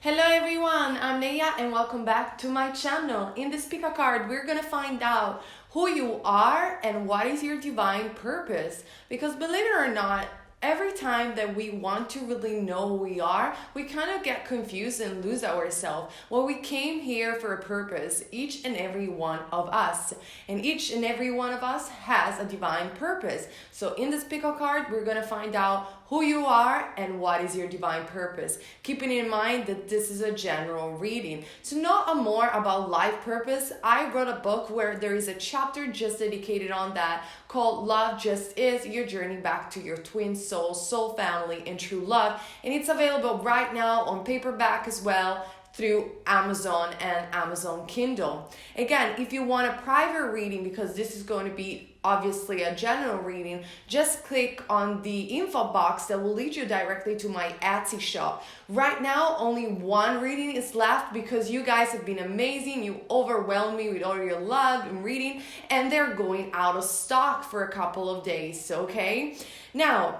Hello everyone, I'm Neyah and welcome back to my channel. In this pick a card, we're gonna find out who you are and what is your divine purpose. Because believe it or not, every time that we want to really know who we are, we kind of get confused and lose ourselves. Well, we came here for a purpose, each and every one of us. And each and every one of us has a divine purpose. So in this pick a card, we're gonna find out who you are and what is your divine purpose. Keeping in mind that this is a general reading. To know more about life purpose, I wrote a book where there is a chapter just dedicated on that called Love Just Is, Your Journey Back to Your Twin Soul Family, and True Love. And it's available right now on paperback as well through Amazon and Amazon Kindle. Again, if you want a private reading, because this is going to be obviously a general reading, just click on the info box that will lead you directly to my Etsy shop. Right now, only one reading is left because you guys have been amazing. You overwhelmed me with all your love and reading, and they're going out of stock for a couple of days, okay? Now,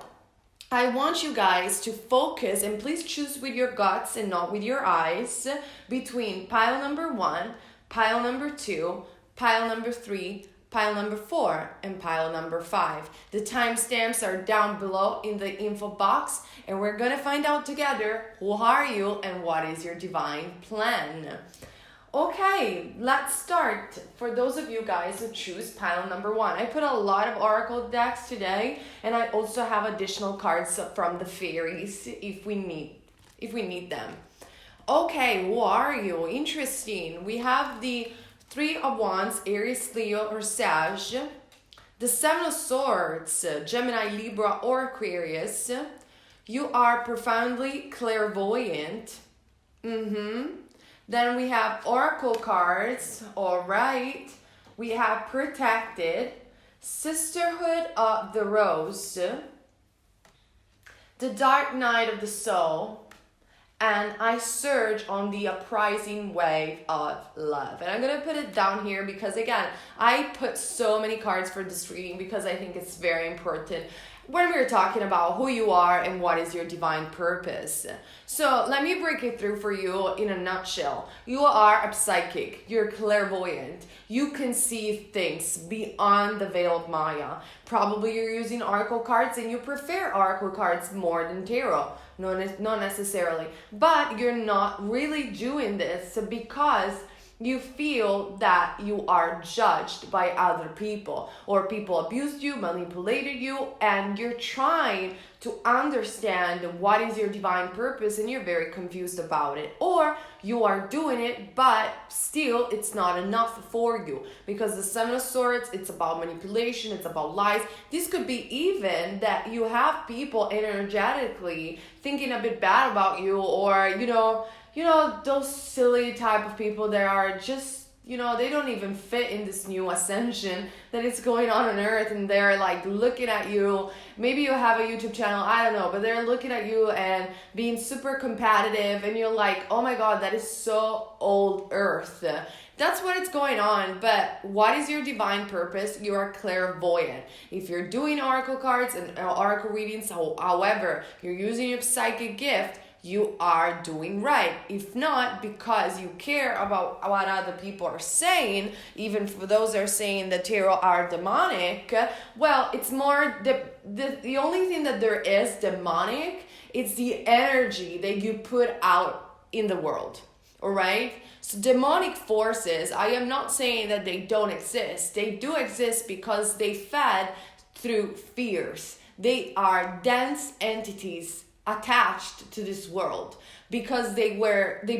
I want you guys to focus, and please choose with your guts and not with your eyes, between pile number 1, pile number 2, pile number 3, pile number 4, and pile number 5. The timestamps are down below in the info box, and we're gonna find out together who are you and what is your divine plan. Okay, let's start. For those of you guys who choose pile number 1, I put a lot of oracle decks today, and I also have additional cards from the fairies if we need them. Okay, who are you? Interesting. We have the 3 of Wands, Aries, Leo, or Sag. The 7 of Swords, Gemini, Libra, or Aquarius. You are profoundly clairvoyant. Then we have oracle cards. All right. We have protected, sisterhood of the rose, the dark night of the soul, and I surge on the uprising wave of love. And I'm going to put it down here because, again, I put so many cards for this reading because I think it's very important when we're talking about who you are and what is your divine purpose. So let me break it through for you in a nutshell. You are a psychic. You're clairvoyant. You can see things beyond the veil of Maya. Probably you're using oracle cards and you prefer oracle cards more than tarot. Not necessarily. But you're not really doing this because you feel that you are judged by other people, or people abused you, manipulated you, and you're trying to understand what is your divine purpose and you're very confused about it. Or you are doing it, but still it's not enough for you, because the 7 of Swords, it's about manipulation, it's about lies. This could be even that you have people energetically thinking a bit bad about you, or you know, those silly type of people that are just, they don't even fit in this new ascension that is going on earth, and they're like looking at you. Maybe you have a YouTube channel, I don't know, but they're looking at you and being super competitive, and you're like, oh my God, that is so old earth. That's what is going on. But what is your divine purpose? You are clairvoyant. If you're doing oracle cards and oracle readings, however, you're using your psychic gift, you are doing right. If not, because you care about what other people are saying, even for those that are saying that tarot are demonic, well, it's more the only thing that there is demonic, it's the energy that you put out in the world. All right? So demonic forces, I am not saying that they don't exist. They do exist because they fed through fears. They are dense entities attached to this world because they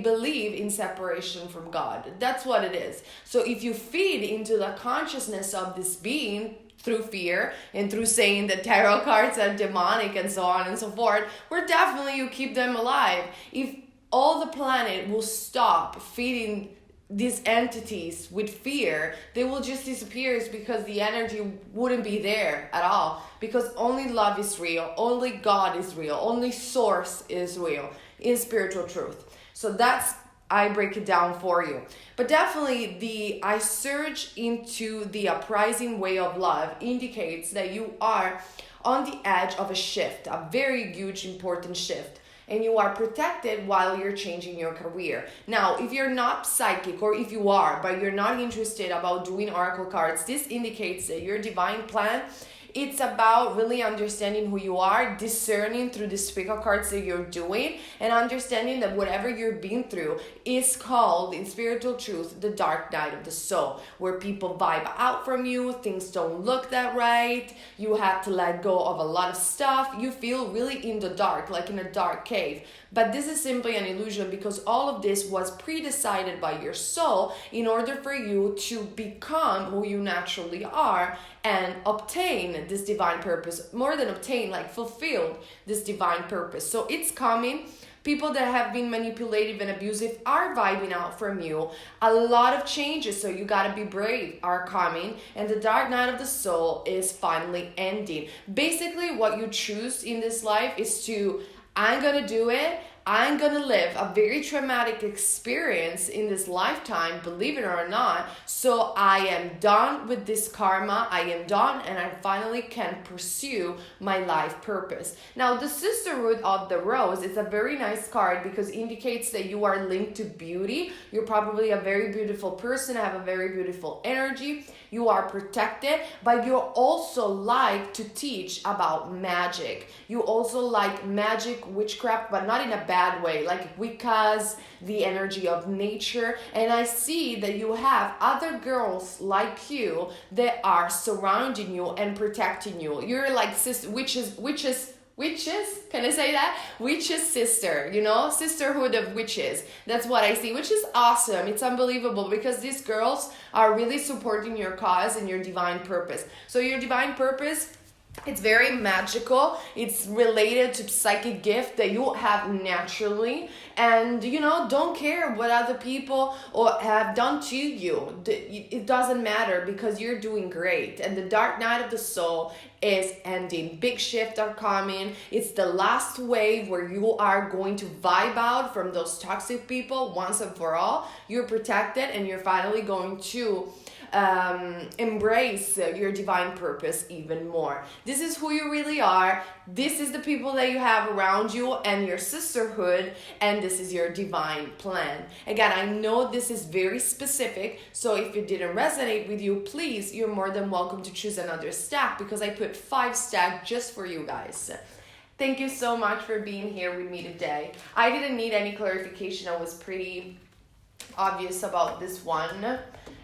believe in separation from God. That's what it is. So if you feed into the consciousness of this being through fear and through saying that tarot cards are demonic and so on and so forth, where definitely you keep them alive. If all the planet will stop feeding these entities with fear, they will just disappear, because the energy wouldn't be there at all, because only love is real, only God is real, only source is real in spiritual truth. So that's, I break it down for you. But definitely I surge into the uprising way of love indicates that you are on the edge of a shift, a very huge important shift. and you are protected while you're changing your career. Now, if you're not psychic, or if you are, but you're not interested about doing oracle cards, this indicates that your divine plan, it's about really understanding who you are, discerning through the spiritual cards that you're doing, and understanding that whatever you're being through is called, in spiritual truth, the dark night of the soul, where people vibe out from you, things don't look that right, you have to let go of a lot of stuff, you feel really in the dark, like in a dark cave. But this is simply an illusion, because all of this was pre-decided by your soul in order for you to become who you naturally are and obtain this divine purpose. More than obtain, like fulfill this divine purpose. So it's coming. People that have been manipulative and abusive are vibing out from you. A lot of changes, so you gotta be brave, are coming. And the dark night of the soul is finally ending. Basically, what you choose in this life is to, I'm gonna do it. I'm gonna live a very traumatic experience in this lifetime, believe it or not. So I am done with this karma. I am done, and I finally can pursue my life purpose. Now, the Sisterhood of the Rose is a very nice card because it indicates that you are linked to beauty. You're probably a very beautiful person, have a very beautiful energy. You are protected, but you also like to teach about magic. You also like magic, witchcraft, but not in a bad way, like Wicca's, the energy of nature. And I see that you have other girls like you that are surrounding you and protecting you. You're like witches, can I say that? Witches sister, you know, sisterhood of witches. That's what I see, which is awesome. It's unbelievable because these girls are really supporting your cause and your divine purpose. So your divine purpose, it's very magical. It's related to psychic gift that you have naturally. And, you know, don't care what other people or have done to you. It doesn't matter because you're doing great. And the dark night of the soul is ending. Big shifts are coming. It's the last wave where you are going to vibe out from those toxic people once and for all. You're protected and you're finally going to embrace your divine purpose even more. This is who you really are. This is the people that you have around you and your sisterhood, and this is your divine plan. Again, I know this is very specific, so if it didn't resonate with you, please, you're more than welcome to choose another stack because I put 5 stacks just for you guys. Thank you so much for being here with me today. I didn't need any clarification. I was pretty obvious about this one.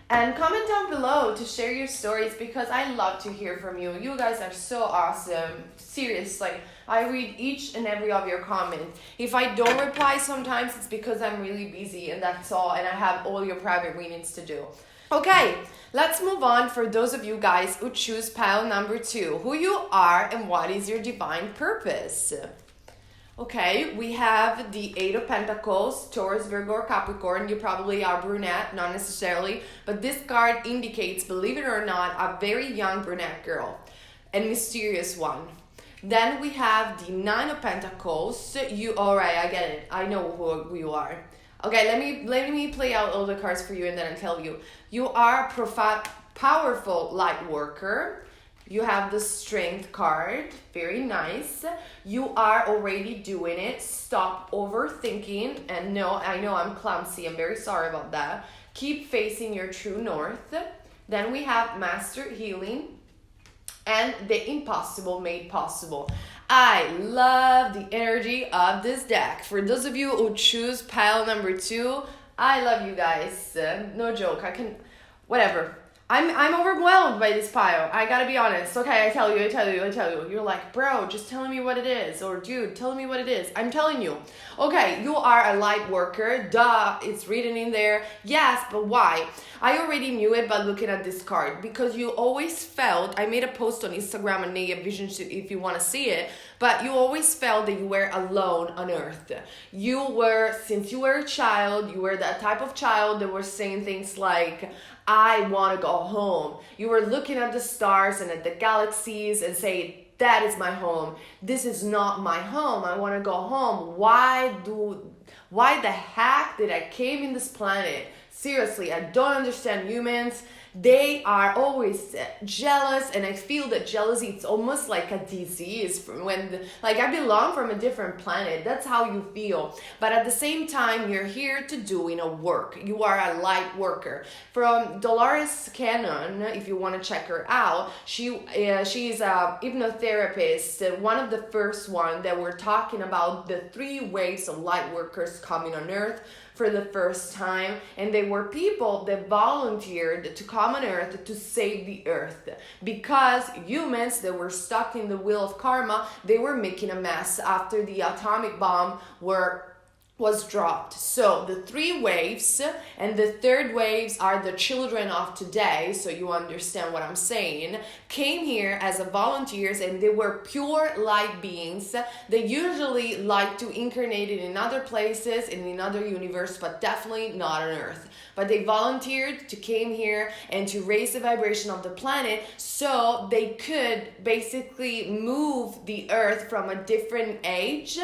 And comment down below to share your stories because I love to hear from you. You guys are so awesome. Serious, like I read each and every of your comments. If I don't reply sometimes, it's because I'm really busy and that's all. And I have all your private readings to do. Okay, let's move on for those of you guys who choose pile number 2. Who you are and what is your divine purpose? Okay, we have the 8 of Pentacles, Taurus, Virgo, or Capricorn. You probably are brunette, not necessarily, but this card indicates, believe it or not, a very young brunette girl and mysterious one. Then we have the 9 of Pentacles. Alright, I get it. I know who you are. Okay, let me play out all the cards for you and then I'll tell you. You are a powerful light worker. You have the Strength card, very nice. You are already doing it. Stop overthinking. And no, I know I'm clumsy. I'm very sorry about that. Keep facing your true north. Then we have Master Healing and the impossible made possible. I love the energy of this deck. For those of you who choose pile number 2, I love you guys. No joke. Whatever. I'm overwhelmed by this pile. I gotta be honest. Okay, I tell you. You're like, bro, just tell me what it is. Or dude, tell me what it is. I'm telling you. Okay, you are a light worker. Duh, it's written in there. Yes, but why? I already knew it by looking at this card. Because you always felt, I made a post on Instagram and Neyah Vision if you want to see it. But you always felt that you were alone on earth. Since you were a child, you were that type of child that was saying things like, I want to go home. You were looking at the stars and at the galaxies and saying, that is my home. This is not my home. I want to go home. Why the heck did I came in this planet? Seriously, I don't understand humans. they are always jealous, and I feel that jealousy, it's almost like a disease from when like I belong from a different planet. That's how you feel. But at the same time, you're here to doing a work. You are a light worker. From Dolores Cannon, if you want to check her out, she's a hypnotherapist, one of the first one that we're talking about the 3 waves of light workers coming on earth for the first time. And they were people that volunteered to come on earth to save the earth, because humans that were stuck in the wheel of karma, they were making a mess after the atomic bomb was dropped. So the 3 waves, and the 3rd waves are the children of today, so you understand what I'm saying, came here as a volunteers, and they were pure light beings. They usually like to incarnate in other places, in another universe, but definitely not on Earth. But they volunteered to came here and to raise the vibration of the planet, so they could basically move the Earth from a different age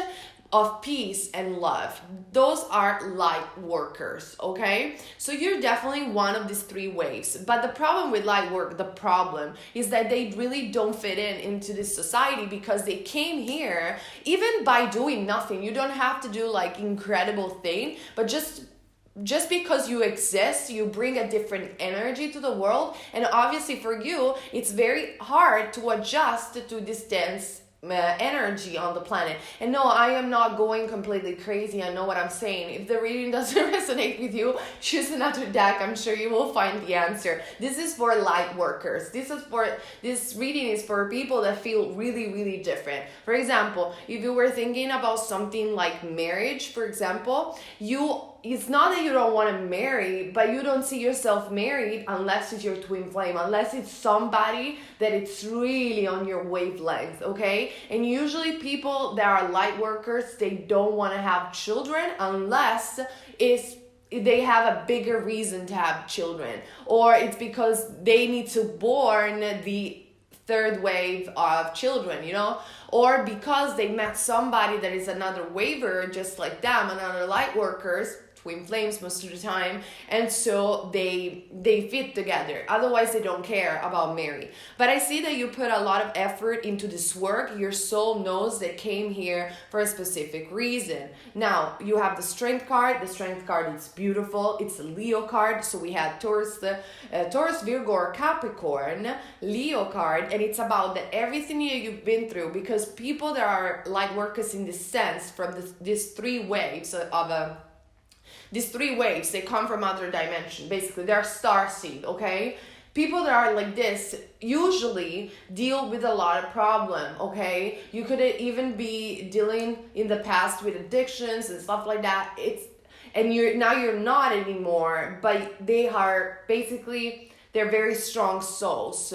of peace and love. Those are light workers, okay? So you're definitely one of these 3 waves. But the problem with light work, the problem is that they really don't fit into this society, because they came here even by doing nothing. You don't have to do like incredible thing, but just because you exist, you bring a different energy to the world. And obviously for you, it's very hard to adjust to this dense energy on the planet. And no, I am not going completely crazy. I know what I'm saying. If the reading doesn't resonate with you, choose another deck. I'm sure you will find the answer. This is for light workers. This reading is for people that feel really, really different. For example, if you were thinking about something like marriage, for example, it's not that you don't want to marry, but you don't see yourself married unless it's your twin flame, unless it's somebody that it's really on your wavelength, okay? And usually people that are light workers, they don't want to have children unless they have a bigger reason to have children, or it's because they need to born the 3rd wave of children, or because they met somebody that is another waver just like them, another light workers, twin flames most of the time, and so they fit together. Otherwise they don't care about marriage. But I see that you put a lot of effort into this work. Your soul knows they came here for a specific reason. Now you have the strength card. The strength card is beautiful. It's a Leo card. So we had Taurus, Virgo, or Capricorn, Leo card, and it's about that everything you've been through, because people that are light workers in this sense, from these 3 waves these 3 waves, they come from other dimension. Basically, they're starseed, okay? People that are like this usually deal with a lot of problem, okay? You could even be dealing in the past with addictions and stuff like that. You're not anymore, but they are basically, they're very strong souls.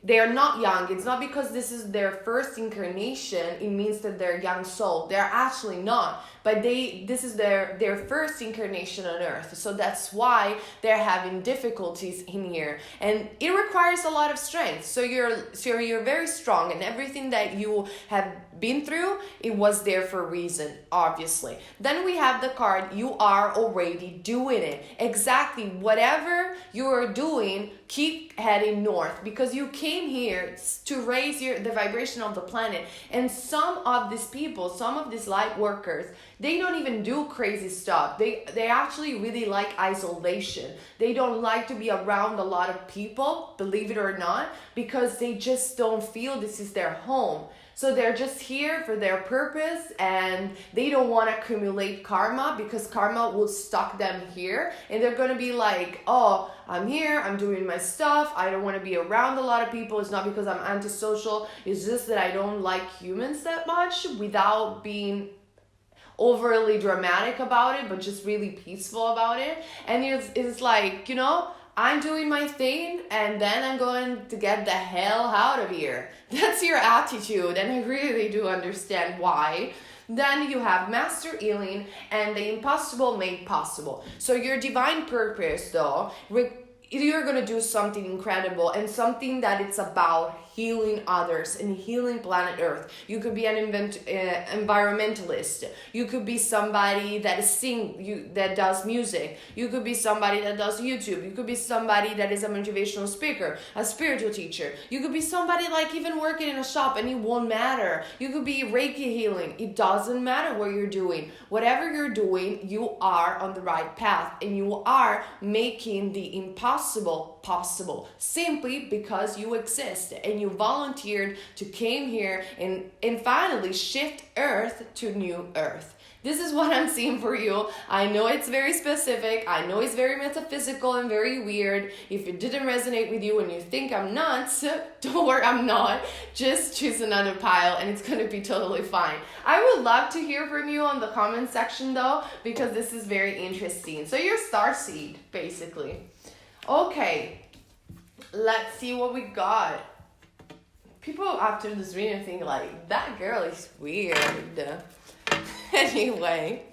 They are not young. It's not because this is their first incarnation, it means that they're a young soul. They're actually not. But this is their first incarnation on Earth. So that's why they're having difficulties in here. And it requires a lot of strength. So you're very strong, and everything that you have been through, it was there for a reason, obviously. Then we have the card, you are already doing it. Exactly whatever you're doing, keep heading north, because you came here to raise the vibration of the planet. And some of these people, some of these light workers, they don't even do crazy stuff. They actually really like isolation. They don't like to be around a lot of people, believe it or not, because they just don't feel this is their home. So they're just here for their purpose, and they don't want to accumulate karma, because karma will stuck them here, and they're going to be like, oh, I'm here, I'm doing my stuff, I don't want to be around a lot of people. It's not because I'm antisocial, it's just that I don't like humans that much, without being overly dramatic about it, but just really peaceful about it. And it's like, I'm doing my thing, and then I'm going to get the hell out of here. That's your attitude, and I really do understand why. Then you have master healing and the impossible made possible. So your divine purpose, though, you're going to do something incredible and something that it's about healing others and healing planet Earth. You could be an environmentalist. You could be somebody that that does music. You could be somebody that does YouTube. You could be somebody that is a motivational speaker, a spiritual teacher. You could be somebody like even working in a shop, and it won't matter. You could be Reiki healing. It doesn't matter what you're doing. Whatever you're doing, you are on the right path, and you are making the impossible possible, simply because you exist and you volunteered to came here and finally shift Earth to new Earth. This is what I'm seeing for you. I know it's very specific. I know it's very metaphysical and very weird. If it didn't resonate with you and you think I'm nuts, don't worry, I'm not. Just choose another pile and it's going to be totally fine. I would love to hear from you on the comment section though, because this is very interesting. So you're starseed, basically. Okay, let's see what we got. People after this reading think like, that girl is weird. Anyway,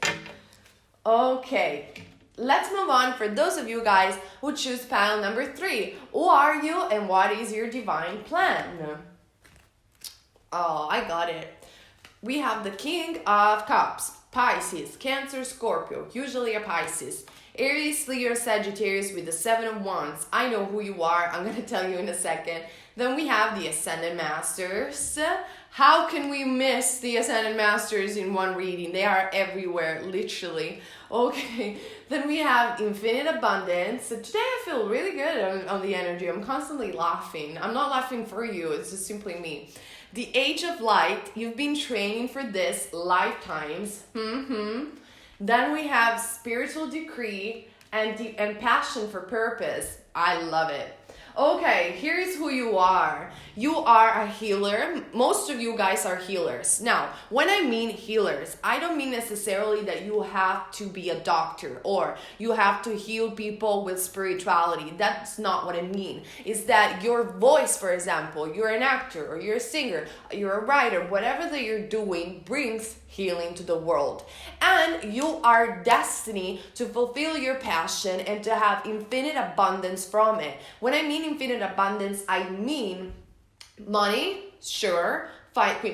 okay, let's move on. For those of you guys who choose panel number 3, who are you and what is your divine plan? Oh, I got it. We have the King of Cups, Pisces, Cancer, Scorpio, usually a Pisces, Aries, Leo, Sagittarius with the 7 of Wands. I know who you are. I'm going to tell you in a second. Then we have the Ascended Masters. How can we miss the Ascended Masters in one reading? They are everywhere, literally. Okay, then we have Infinite Abundance. So today I feel really good on the energy. I'm constantly laughing. I'm not laughing for you. It's just simply me. The Age of Light. You've been training for this lifetimes. Then we have Spiritual Decree and Passion for Purpose. I love it. Okay, here's who you are. You are a healer. Most of you guys are healers. Now, when I mean healers, I don't mean necessarily that you have to be a doctor or you have to heal people with spirituality. That's not what I mean. It's that your voice, for example, you're an actor or you're a singer, you're a writer, whatever that you're doing brings healing to the world. And you are destined to fulfill your passion and to have infinite abundance from it. When I mean infinite abundance, I mean money, sure,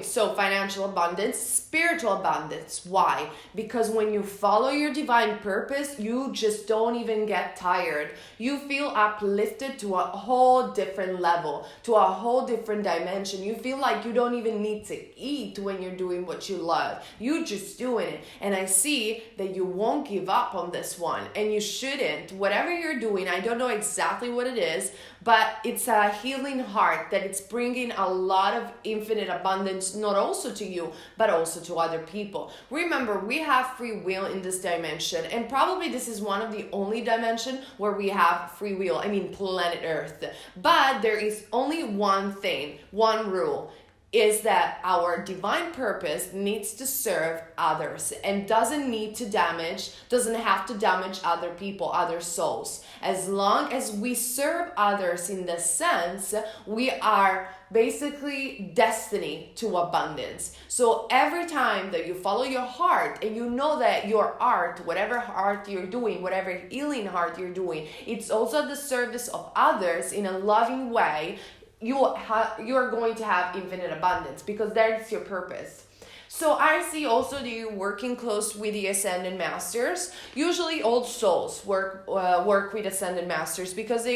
so financial abundance, spiritual abundance. Why? Because when you follow your divine purpose, you just don't even get tired. You feel uplifted to a whole different level, to a whole different dimension. You feel like you don't even need to eat when you're doing what you love. You're just doing it. And I see that you won't give up on this one, and you shouldn't. Whatever you're doing, I don't know exactly what it is, but it's a healing heart that it's bringing a lot of infinite abundance, not also to you, but also to other people. Remember, we have free will in this dimension, and probably this is one of the only dimension where we have free will. I mean, planet Earth. But there is only one thing, one rule, is that our divine purpose needs to serve others and doesn't have to damage other people, other souls. As long as we serve others in this sense, we are basically destined to abundance. So every time that you follow your heart and you know that your art, whatever art you're doing, whatever healing art you're doing, it's also the service of others in a loving way, you are going to have infinite abundance because that's your purpose. So I see also that you're working close with the Ascended Masters. Usually old souls work with Ascended Masters because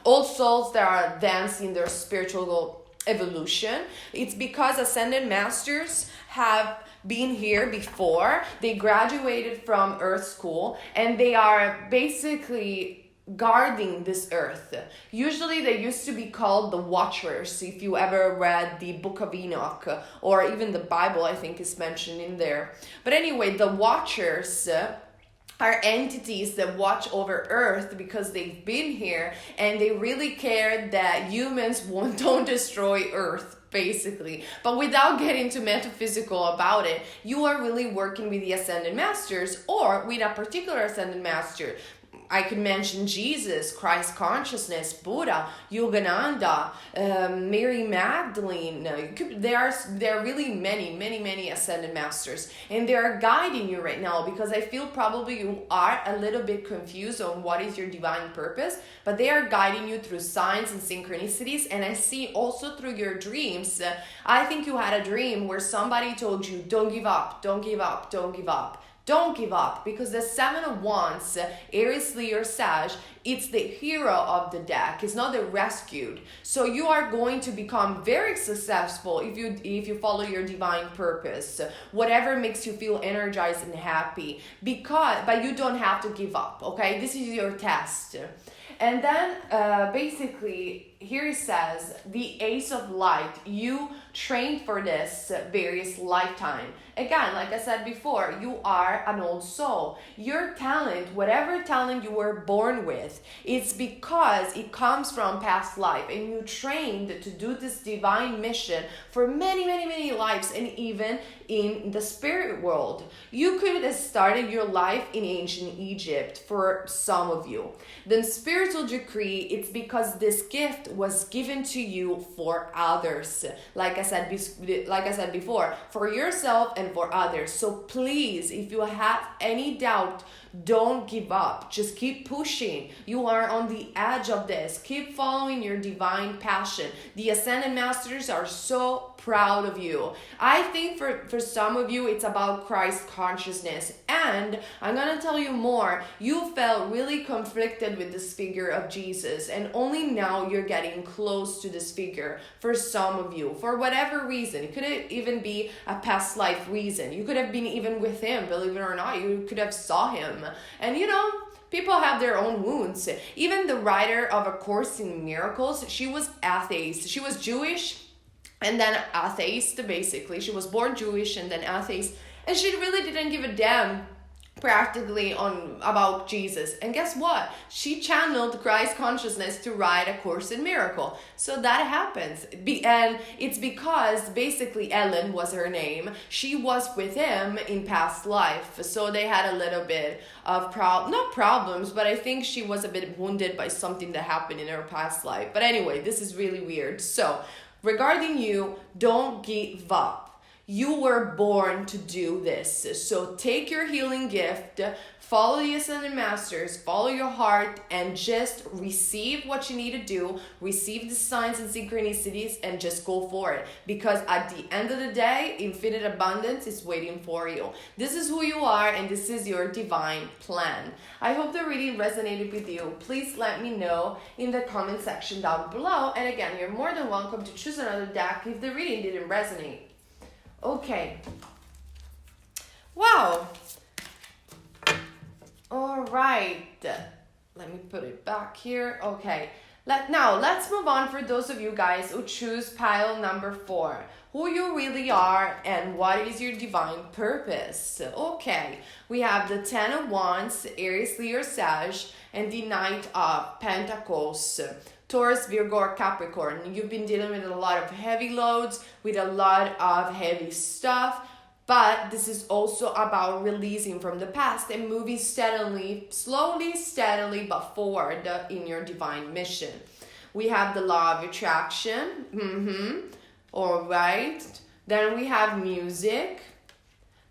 old souls that are advanced in their spiritual evolution. It's because Ascended Masters have been here before. They graduated from Earth School and they are basically guarding this earth. Usually they used to be called the Watchers. If you ever read the Book of Enoch or even the Bible, I think is mentioned in there. But anyway, the Watchers are entities that watch over Earth because they've been here and they really care that humans don't destroy Earth, basically. But without getting too metaphysical about it, you are really working with the Ascended Masters or with a particular Ascended Master. I could mention Jesus, Christ consciousness, Buddha, Yogananda, Mary Magdalene. There are really many ascended masters, and they are guiding you right now, because I feel probably you are a little bit confused on what is your divine purpose, but they are guiding you through signs and synchronicities. And I see also through your dreams. I think you had a dream where somebody told you, don't give up, don't give up, don't give up. Don't give up, because the Seven of Wands, Aries, Leo, Sag, it's the hero of the deck. It's not the rescued. So you are going to become very successful if you follow your divine purpose, whatever makes you feel energized and happy. But you don't have to give up. Okay, this is your test. And then basically here it says the Ace of Light. You trained for this various lifetime. Again, like I said before, you are an old soul. Your talent, whatever talent you were born with, it's because it comes from past life, and you trained to do this divine mission for many lives, and even in the spirit world. You could have started your life in ancient Egypt for some of you. Then spiritual decree, it's because this gift was given to you for others. Like I said before, for yourself and for others. So please, if you have any doubt, don't give up. Just keep pushing. You are on the edge of this. Keep following your divine passion. The Ascended Masters are so proud of you. I think for some of you, it's about Christ consciousness. And I'm going to tell you more. You felt really conflicted with this figure of Jesus, and only now you're getting close to this figure. For some of you, for whatever reason, it could even be a past life reason. You could have been even with him, believe it or not. You could have saw him. And people have their own wounds. Even the writer of A Course in Miracles, she was atheist. She was Jewish and then atheist, basically. She was born Jewish and then atheist. And she really didn't give a damn practically about Jesus. And guess what? She channeled Christ consciousness to write A Course in Miracle. So that happens. And it's because basically Ellen was her name. She was with him in past life. So they had a little bit of not problems, but I think she was a bit wounded by something that happened in her past life. But anyway, this is really weird. So regarding you, don't give up. You were born to do this. So take your healing gift, follow the Ascended Masters, follow your heart, and just receive what you need to do. Receive the signs and synchronicities and just go for it. Because at the end of the day, infinite abundance is waiting for you. This is who you are, and this is your divine plan. I hope the reading resonated with you. Please let me know in the comment section down below. And again, you're more than welcome to choose another deck if the reading didn't resonate. Okay. Wow. All right. Let me put it back here. Okay. Now, let's move on for those of you guys who choose pile number 4. Who you really are and what is your divine purpose. Okay. We have the 10 of Wands, Aries, Leo, Sag, and the Knight of Pentacles. Taurus, Virgo, or Capricorn. You've been dealing with a lot of heavy loads, with a lot of heavy stuff, but this is also about releasing from the past and moving steadily, but forward in your divine mission. We have the law of attraction. All right. Then we have music.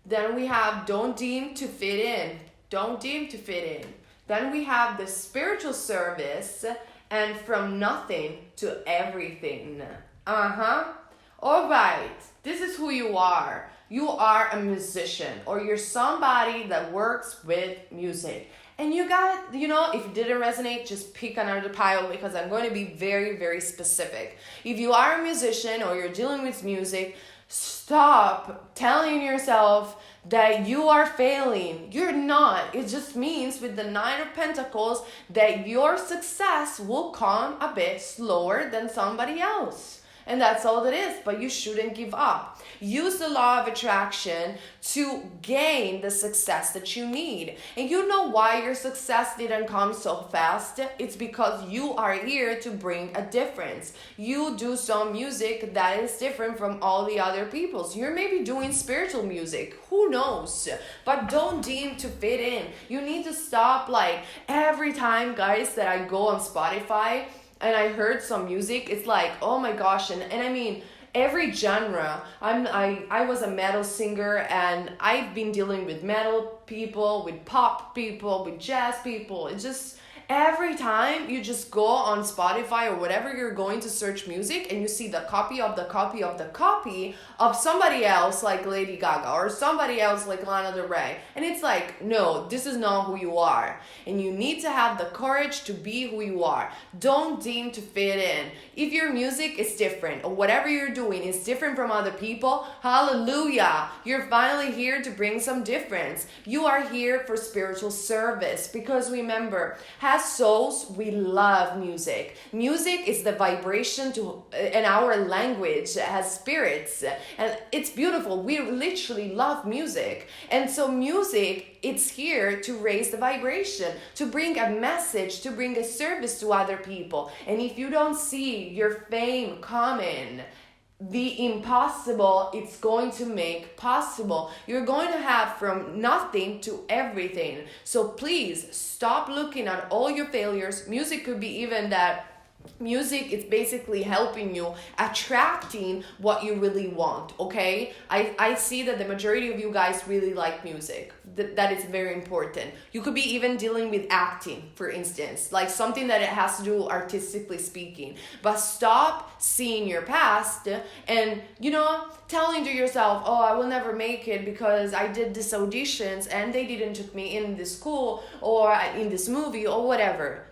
Then we have don't deem to fit in. Don't deem to fit in. Then we have the spiritual service. And from nothing to everything. All right. This is who you are. You are a musician, or you're somebody that works with music. And you got, if it didn't resonate, just pick another pile, because I'm going to be very, very specific. If you are a musician or you're dealing with music, stop telling yourself that you are failing. You're not. It just means with the 9 of Pentacles that your success will come a bit slower than somebody else. And that's all it is, but you shouldn't give up. Use the law of attraction to gain the success that you need. And you know why your success didn't come so fast? It's because you are here to bring a difference. You do some music that is different from all the other people's. You're maybe doing spiritual music, who knows? But don't deem to fit in. You need to stop, like, every time, guys, that I go on Spotify and I heard some music, it's like, oh my gosh, and I mean, every genre. I was a metal singer, and I've been dealing with metal people, with pop people, with jazz people. It's just every time you just go on Spotify or whatever you're going to search music, and you see the copy of the copy of the copy of somebody else like Lady Gaga or somebody else like Lana Del Rey, and it's like, no, this is not who you are, and you need to have the courage to be who you are. Don't deem to fit in. If your music is different or whatever you're doing is different from other people, hallelujah, you're finally here to bring some difference. You are here for spiritual service, because remember, as souls, we love music. Music is the vibration to in our language as spirits, and it's beautiful. We literally love music, and so music, it's here to raise the vibration, to bring a message, to bring a service to other people. And if you don't see your fame coming, the impossible, it's going to make possible. You're going to have from nothing to everything. So please stop looking at all your failures. Music could be even that. Music is basically helping you attracting what you really want, okay? I see that the majority of you guys really like music. That is very important. You could be even dealing with acting, for instance, like something that it has to do artistically speaking. But stop seeing your past and, telling to yourself, oh, I will never make it because I did this auditions and they didn't took me in this school or in this movie or whatever.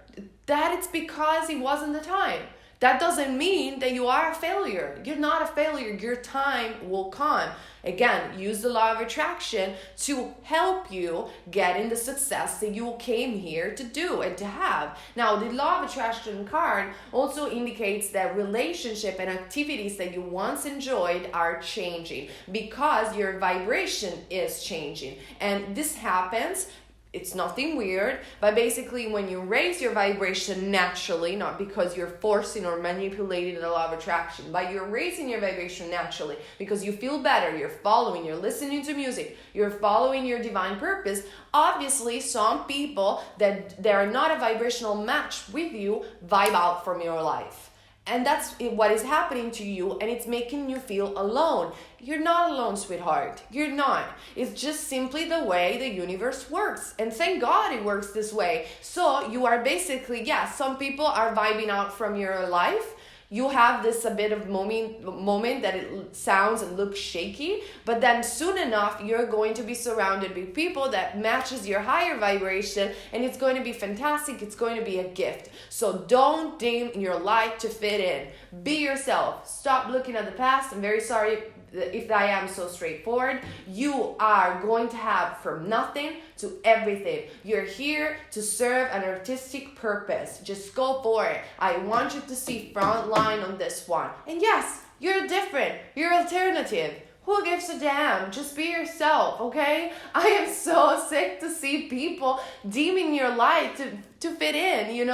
That it's because it wasn't the time. That doesn't mean that you are a failure. You're not a failure. Your time will come. Again, use the law of attraction to help you get in the success that you came here to do and to have. Now, the law of attraction card also indicates that relationship and activities that you once enjoyed are changing because your vibration is changing. And this happens, it's nothing weird, but basically when you raise your vibration naturally, not because you're forcing or manipulating the law of attraction, but you're raising your vibration naturally because you feel better, you're listening to music, you're following your divine purpose. Obviously, some people that they're not a vibrational match with you vibe out from your life. And that's what is happening to you, and it's making you feel alone. You're not alone, sweetheart. You're not. It's just simply the way the universe works. And thank God it works this way. So you are basically, some people are vibing out from your life. You have this a bit of moment that it sounds and looks shaky, but then soon enough, you're going to be surrounded with people that matches your higher vibration, and it's going to be fantastic. It's going to be a gift. So don't dim your light to fit in. Be yourself. Stop looking at the past. I'm very sorry if I am so straightforward. You are going to have from nothing to everything. You're here to serve an artistic purpose. Just go for it. I want you to see front line on this one. And yes, you're different. You're alternative. Who gives a damn? Just be yourself, okay? I am so sick to see people deeming your light to fit in,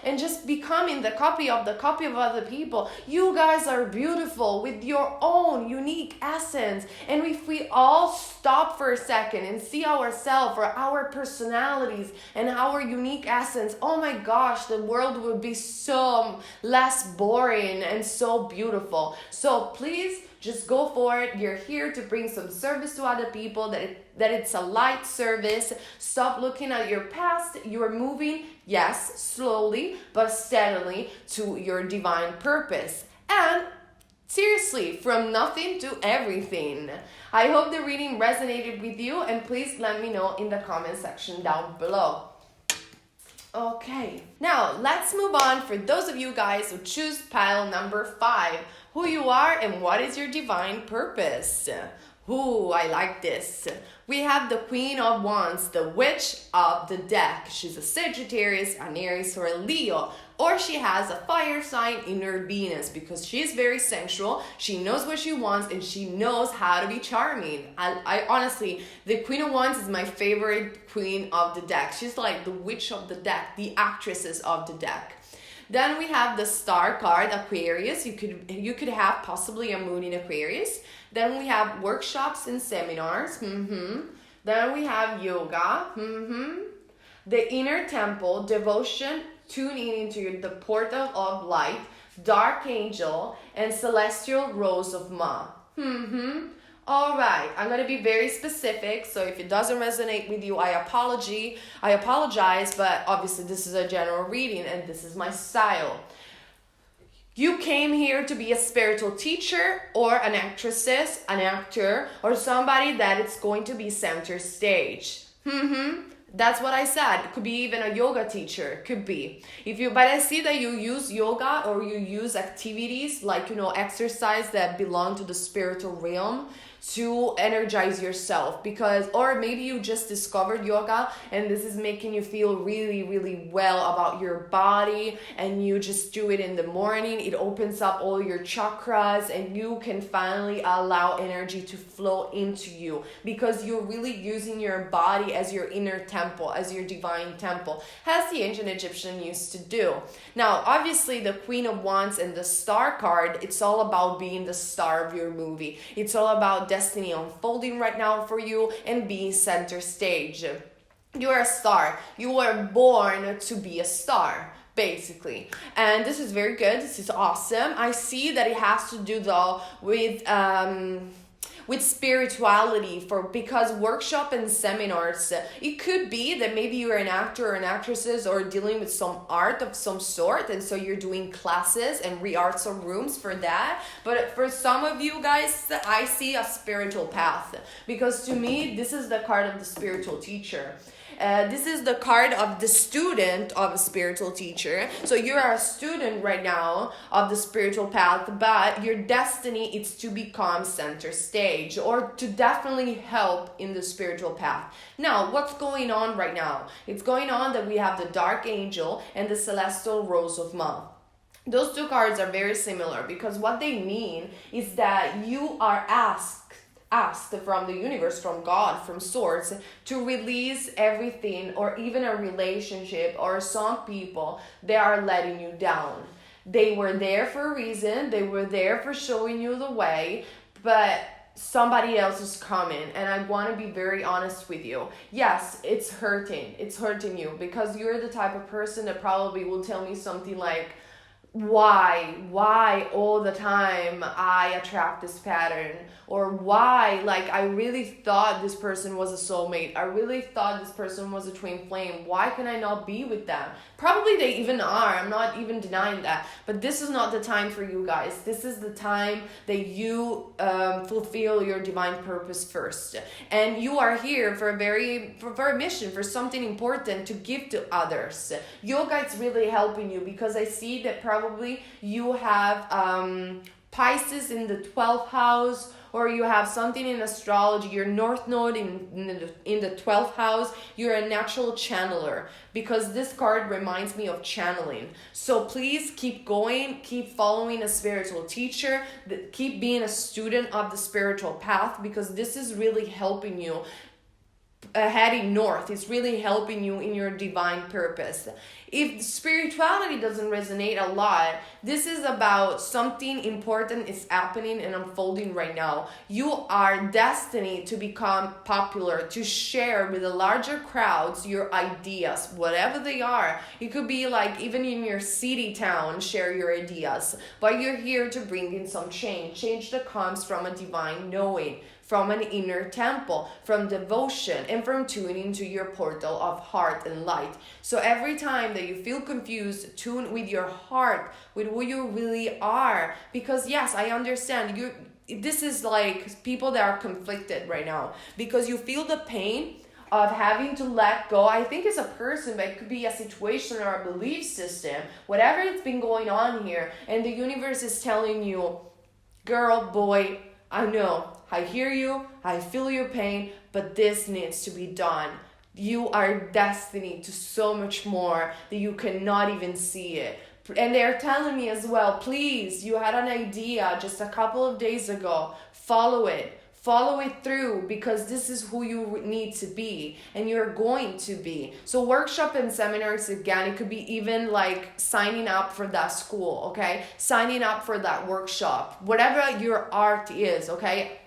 and just becoming the copy of other people. You guys are beautiful with your own unique essence. And if we all stop for a second and see ourselves or our personalities and our unique essence, oh my gosh, the world would be so less boring and so beautiful. So please, just go for it. You're here to bring some service to other people, that it's a light service. Stop looking at your past. You're moving, yes, slowly, but steadily to your divine purpose. And seriously, from nothing to everything. I hope the reading resonated with you, and please let me know in the comment section down below. Okay, now let's move on for those of you guys who choose pile number 5. Who you are and what is your divine purpose. Ooh, I like this. We have the Queen of Wands, the Witch of the deck. She's a Sagittarius, an Aries, or a Leo. Or she has a fire sign in her Venus because she's very sensual. She knows what she wants and she knows how to be charming. I honestly, the Queen of Wands is my favorite queen of the deck. She's like the witch of the deck, the actresses of the deck. Then we have the Star card, Aquarius. You could have possibly a moon in Aquarius. Then we have workshops and seminars. Then we have yoga. The inner temple, devotion, tuning into the portal of light, dark angel, and celestial rose of Ma. All right, I'm going to be very specific, so if it doesn't resonate with you, I apologize, but obviously this is a general reading and this is my style. You came here to be a spiritual teacher or an actress, an actor, or somebody that it's going to be center stage. That's what I said. It could be even a yoga teacher. Could be. But I see that you use yoga or you use activities like, exercise that belong to the spiritual realm to energize yourself, or maybe you just discovered yoga and this is making you feel really, really well about your body, and you just do it in the morning. It opens up all your chakras and you can finally allow energy to flow into you because you're really using your body as your inner temple, as your divine temple, as the ancient Egyptian used to do. Now, obviously the Queen of Wands and the Star card, it's all about being the star of your movie. It's all about destiny unfolding right now for you and being center stage. You are a star. You were born to be a star, basically. And this is very good. This is awesome. I see that it has to do though with spirituality, because workshop and seminars, it could be that maybe you're an actor or an actress or dealing with some art of some sort, and so you're doing classes and rehearsal rooms for that. But for some of you guys, I see a spiritual path, because to me this is the card of the spiritual teacher. This is the card of the student of a spiritual teacher. So you are a student right now of the spiritual path, but your destiny is to become center stage or to definitely help in the spiritual path. Now, what's going on right now? It's going on that we have the dark angel and the celestial rose of Ma. Those two cards are very similar because what they mean is that you are asked from the universe, from God, from source, to release everything, or even a relationship or some people that are letting you down. They were there for a reason. They were there for showing you the way, but somebody else is coming. And I want to be very honest with you. Yes, it's hurting. It's hurting you because you're the type of person that probably will tell me something like, why all the time I attract this pattern, or why, like, I really thought this person was a soulmate, I really thought this person was a twin flame, why can I not be with them? Probably they even are, I'm not even denying that, but this is not the time for you guys. This is the time that you fulfill your divine purpose first, and you are here for a mission, for something important to give to others. Yoga is really helping you because I see that probably you have Pisces in the 12th house, or you have something in astrology, your North Node in the 12th house. You're a natural channeler, because this card reminds me of channeling. So please keep going, keep following a spiritual teacher, keep being a student of the spiritual path, because this is really helping you heading north. It's really helping you in your divine purpose. If spirituality doesn't resonate a lot, this is about something important is happening and unfolding right now. You are destined to become popular, to share with the larger crowds your ideas, whatever they are. It could be like even in your city, town, share your ideas. But you're here to bring in some change that comes from a divine knowing, from an inner temple, from devotion, and from tuning to your portal of heart and light. So every time that you feel confused, tune with your heart, with who you really are. Because yes, I understand this is like people that are conflicted right now, because you feel the pain of having to let go. I think it's a person, but it could be a situation or a belief system, whatever it's been going on here, and the universe is telling you, girl, boy, I know I hear you, I feel your pain, but this needs to be done. You are destined to so much more that you cannot even see it. And they're telling me as well, please, you had an idea just a couple of days ago, follow it through, because this is who you need to be and you're going to be. So workshop and seminars, again, it could be even like signing up for that school, okay? Signing up for that workshop, whatever your art is, okay?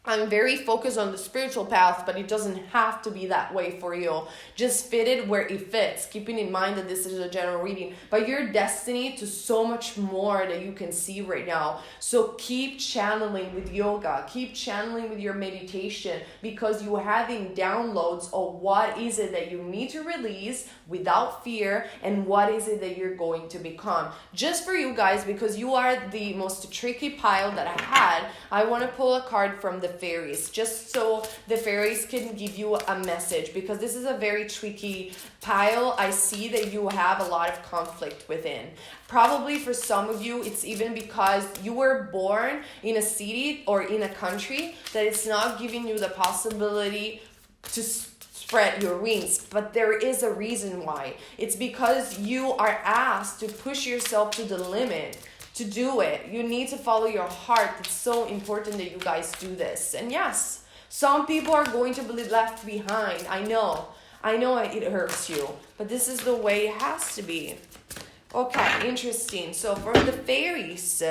I'm very focused on the spiritual path, but it doesn't have to be that way for you. Just fit it where it fits, keeping in mind that this is a general reading. But you're destined to so much more that you can see right now. So keep channeling with yoga, keep channeling with your meditation, because you're having downloads of what is it that you need to release without fear, and what is it that you're going to become. Just for you guys, because you are the most tricky pile that I had, I want to pull a card from the fairies, just so the fairies can give you a message, because this is a very tricky pile. I see that you have a lot of conflict within. Probably for some of you, it's even because you were born in a city or in a country that it's not giving you the possibility to spread your wings. But there is a reason why. It's because you are asked to push yourself to the limit. To do it, you need to follow your heart. It's so important that you guys do this. And yes, some people are going to be left behind. I know it hurts you, but this is the way it has to be. Okay, interesting. So for the fairies,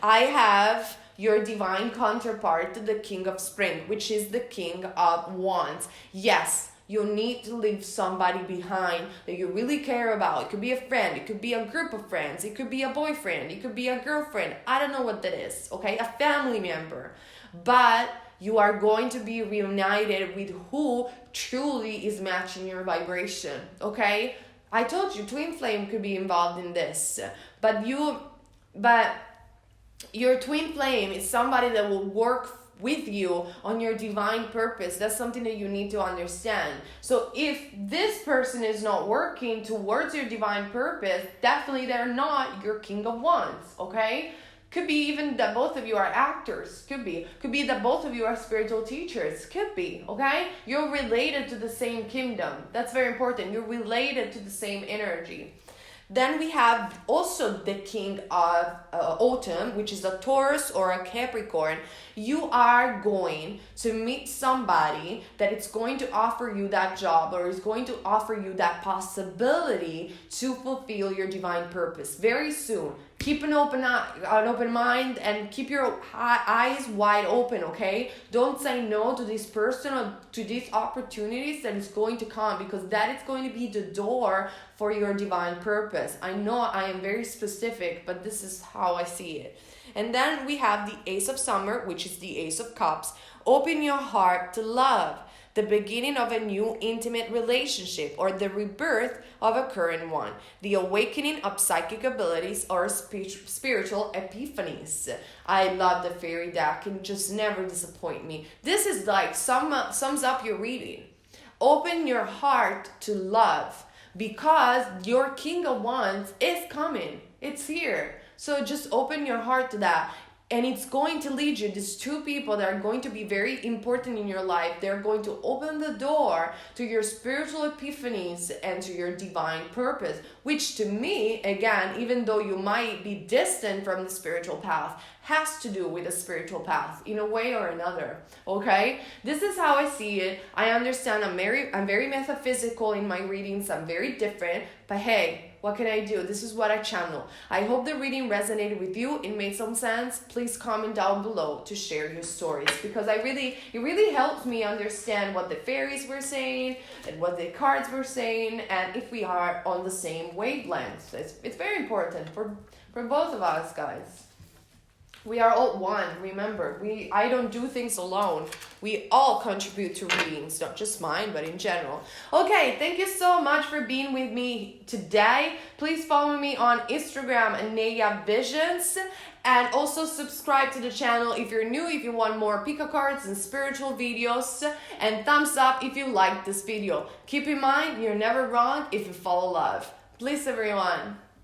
I have your divine counterpart, the King of Spring, which is the King of Wands. Yes, you need to leave somebody behind that you really care about. It could be a friend, it could be a group of friends, it could be a boyfriend, it could be a girlfriend. I don't know what that is, okay? A family member. But you are going to be reunited with who truly is matching your vibration, okay? I told you, twin flame could be involved in this. But your twin flame is somebody that will work with you on your divine purpose. That's something that you need to understand. So if this person is not working towards your divine purpose, definitely they're not your King of Wands, okay? Could be even that both of you are actors. Could be that both of you are spiritual teachers. Could be, okay? You're related to the same kingdom. That's very important. You're related to the same energy. Then we have also the King of Autumn, which is a Taurus or a Capricorn. You are going to meet somebody that is going to offer you that job, or is going to offer you that possibility to fulfill your divine purpose very soon. Keep an open mind, and keep your eyes wide open, okay? Don't say no to this person or to these opportunities that is going to come, because that is going to be the door for your divine purpose. I know I am very specific, but this is how I see it. And then we have the Ace of Summer, which is the Ace of Cups. Open your heart to love, the beginning of a new intimate relationship, or the rebirth of a current one, the awakening of psychic abilities or spiritual epiphanies. I love the fairy deck, and just never disappoint me. This is like sums up your reading. Open your heart to love, because your King of Wands is coming. It's here. So just open your heart to that. And it's going to lead you. These two people that are going to be very important in your life, they're going to open the door to your spiritual epiphanies and to your divine purpose. Which to me, again, even though you might be distant from the spiritual path, has to do with the spiritual path in a way or another. Okay? This is how I see it. I understand I'm very metaphysical in my readings. I'm very different. But hey, what can I do? This is what I channel. I hope the reading resonated with you. It made some sense. Please comment down below to share your stories, because it really helped me understand what the fairies were saying and what the cards were saying, and if we are on the same wavelength. It's very important for both of us, guys. We are all one, remember. I don't do things alone. We all contribute to readings, not just mine, but in general. Okay, thank you so much for being with me today. Please follow me on Instagram and Neyah Visions. And also subscribe to the channel if you're new, if you want more pick-a cards and spiritual videos. And thumbs up if you liked this video. Keep in mind, you're never wrong if you follow love. Please, everyone.